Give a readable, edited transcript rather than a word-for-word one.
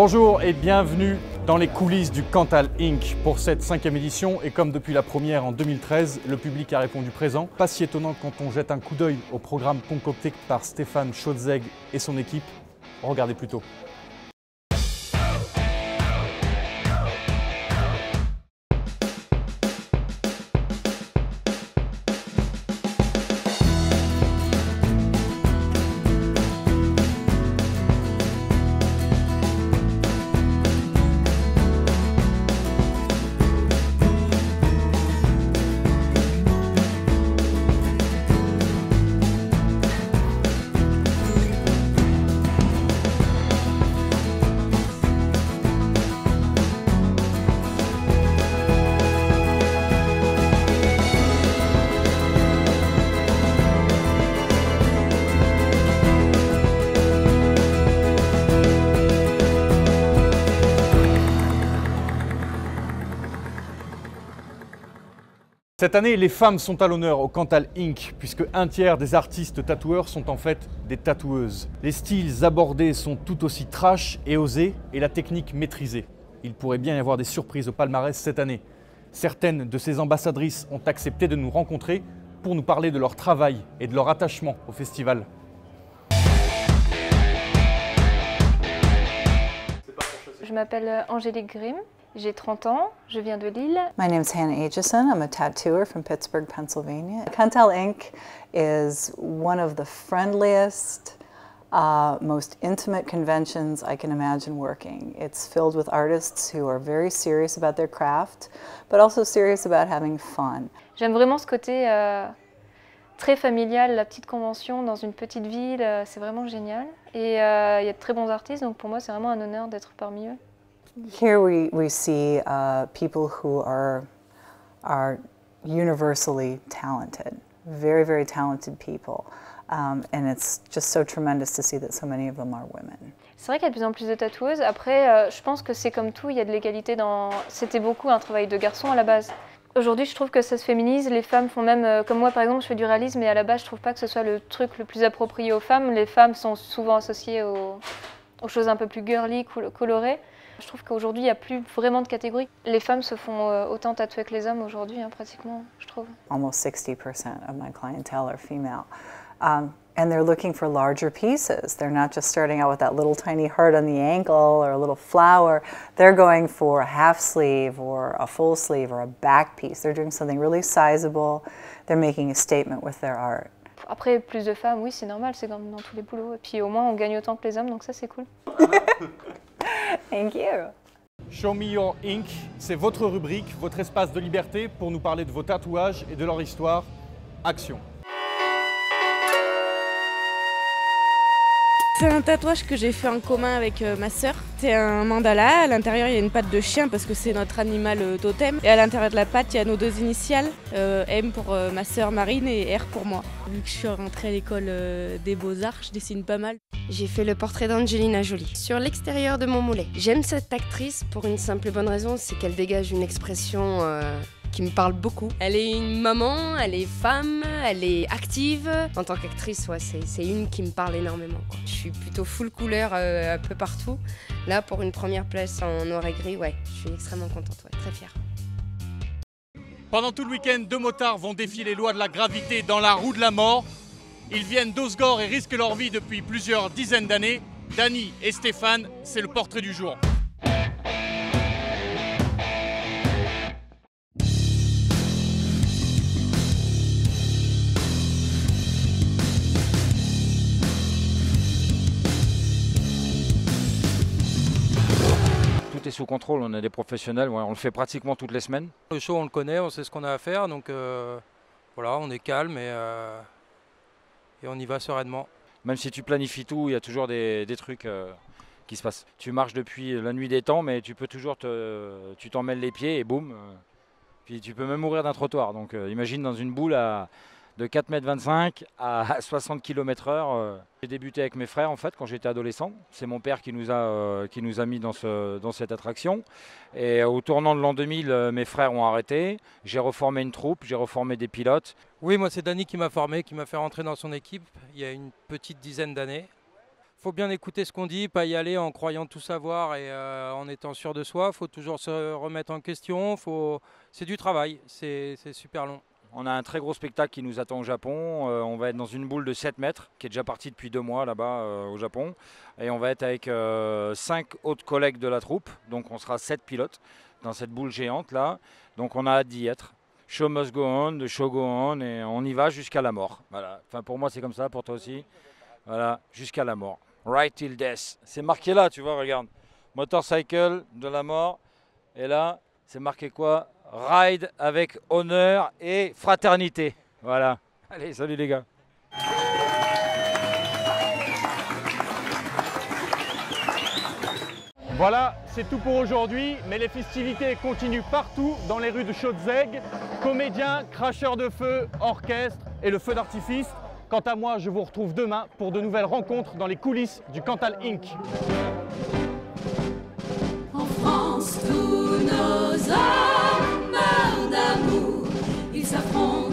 Bonjour et bienvenue dans les coulisses du Cantal Inc. pour cette 5e édition. Et comme depuis la première en 2013, le public a répondu présent. Pas si étonnant quand on jette un coup d'œil au programme concocté par Stéphane Schautzeg et son équipe. Regardez plutôt. Cette année, les femmes sont à l'honneur au Cantal Inc. puisque un tiers des artistes tatoueurs sont en fait des tatoueuses. Les styles abordés sont tout aussi trash et osés et la technique maîtrisée. Il pourrait bien y avoir des surprises au palmarès cette année. Certaines de ces ambassadrices ont accepté de nous rencontrer pour nous parler de leur travail et de leur attachement au festival. Je m'appelle Angélique Grimm. J'ai 30 ans, je viens de Lille. My name is Hannah Aitchison. I'm a tattooer from Pittsburgh, Pennsylvania. Cantal Inc. is one of the friendliest, most intimate conventions I can imagine working. It's filled with artists who are very serious about their craft, but also serious about having fun. J'aime vraiment ce côté très familial, la petite convention dans une petite ville, c'est vraiment génial. Et il y a de très bons artistes, donc pour moi c'est vraiment un honneur d'être parmi eux. Here we see people who are universally talented, very, very talented people. And it's just so tremendous to see that so many of them are women. C'est vrai qu'il y a de plus en plus de tatoueuses. Après, je pense que c'est comme tout, il y a de l'égalité dans... C'était beaucoup un travail de garçon à la base. Aujourd'hui, je trouve que ça se féminise. Les femmes font même, comme moi par exemple, je fais du réalisme, mais à la base, je trouve pas que ce soit le truc le plus approprié aux femmes. Les femmes sont souvent associées aux choses un peu plus girly, colorées. Je trouve qu'aujourd'hui, il n'y a plus vraiment de catégorie. Les femmes se font autant tatouer que les hommes aujourd'hui, hein, pratiquement, je trouve. Almost 60% of my clientele are female. And they're looking for larger pieces. They're not just starting out with that little tiny heart on the ankle or a little flower. They're going for a half sleeve or a full sleeve or a back piece. They're doing something really sizable. They're making a statement with their art. Après, plus de femmes, oui, c'est normal, c'est comme dans tous les boulots. Et puis au moins, on gagne autant que les hommes, donc ça, c'est cool. Thank you. Show Me Your Ink, c'est votre rubrique, votre espace de liberté pour nous parler de vos tatouages et de leur histoire. Action. C'est un tatouage que j'ai fait en commun avec ma sœur. C'est un mandala, à l'intérieur il y a une patte de chien parce que c'est notre animal totem. Et à l'intérieur de la patte il y a nos deux initiales, M pour ma sœur Marine et R pour moi. Vu que je suis rentrée à l'école des Beaux-Arts, je dessine pas mal. J'ai fait le portrait d'Angelina Jolie sur l'extérieur de mon mollet. J'aime cette actrice pour une simple et bonne raison, c'est qu'elle dégage une expression qui me parle beaucoup. Elle est une maman, elle est femme, elle est active. En tant qu'actrice, ouais, c'est une qui me parle énormément, quoi. Je suis plutôt full couleur un peu partout. Là, pour une première place en noir et gris, ouais, je suis extrêmement contente, ouais, très fière. Pendant tout le week-end, deux motards vont défier les lois de la gravité dans la roue de la mort. Ils viennent d'Osgore et risquent leur vie depuis plusieurs dizaines d'années. Dany et Stéphane, c'est le portrait du jour. Tout est sous contrôle, on a des professionnels, on le fait pratiquement toutes les semaines. Le show on le connaît, on sait ce qu'on a à faire, donc voilà, on est calme et on y va sereinement. Même si tu planifies tout, il y a toujours des trucs qui se passent. Tu marches depuis la nuit des temps, mais tu peux toujours tu t'en mêles les pieds et boum. Puis tu peux même mourir d'un trottoir. Donc imagine dans une boule de 4,25 m à 60 km/h. J'ai débuté avec mes frères en fait quand j'étais adolescent. C'est mon père qui nous a mis dans cette attraction. Et au tournant de l'an 2000, mes frères ont arrêté. J'ai reformé une troupe, j'ai reformé des pilotes. Oui, moi c'est Dany qui m'a formé, qui m'a fait rentrer dans son équipe il y a une petite dizaine d'années. faut bien écouter ce qu'on dit, pas y aller en croyant tout savoir et en étant sûr de soi. Il faut toujours se remettre en question. C'est du travail, c'est super long. On a un très gros spectacle qui nous attend au Japon. On va être dans une boule de 7 mètres qui est déjà partie depuis 2 mois là-bas au Japon. Et on va être avec 5 autres collègues de la troupe. Donc on sera 7 pilotes dans cette boule géante là. Donc on a hâte d'y être. Show must go on, the show go on, et on y va jusqu'à la mort. Voilà. Enfin pour moi c'est comme ça, pour toi aussi. Voilà, jusqu'à la mort. Right till death. C'est marqué là, tu vois, regarde. Motorcycle de la mort. Et là, c'est marqué quoi? Ride avec honneur et fraternité. Voilà. Allez, salut les gars. Voilà, c'est tout pour aujourd'hui, mais les festivités continuent partout dans les rues de Schötzegg. Comédiens, cracheurs de feu, orchestre et le feu d'artifice. Quant à moi, je vous retrouve demain pour de nouvelles rencontres dans les coulisses du Cantal Inc. En France, tous nos hommes meurent d'amour, ils s'affrontent.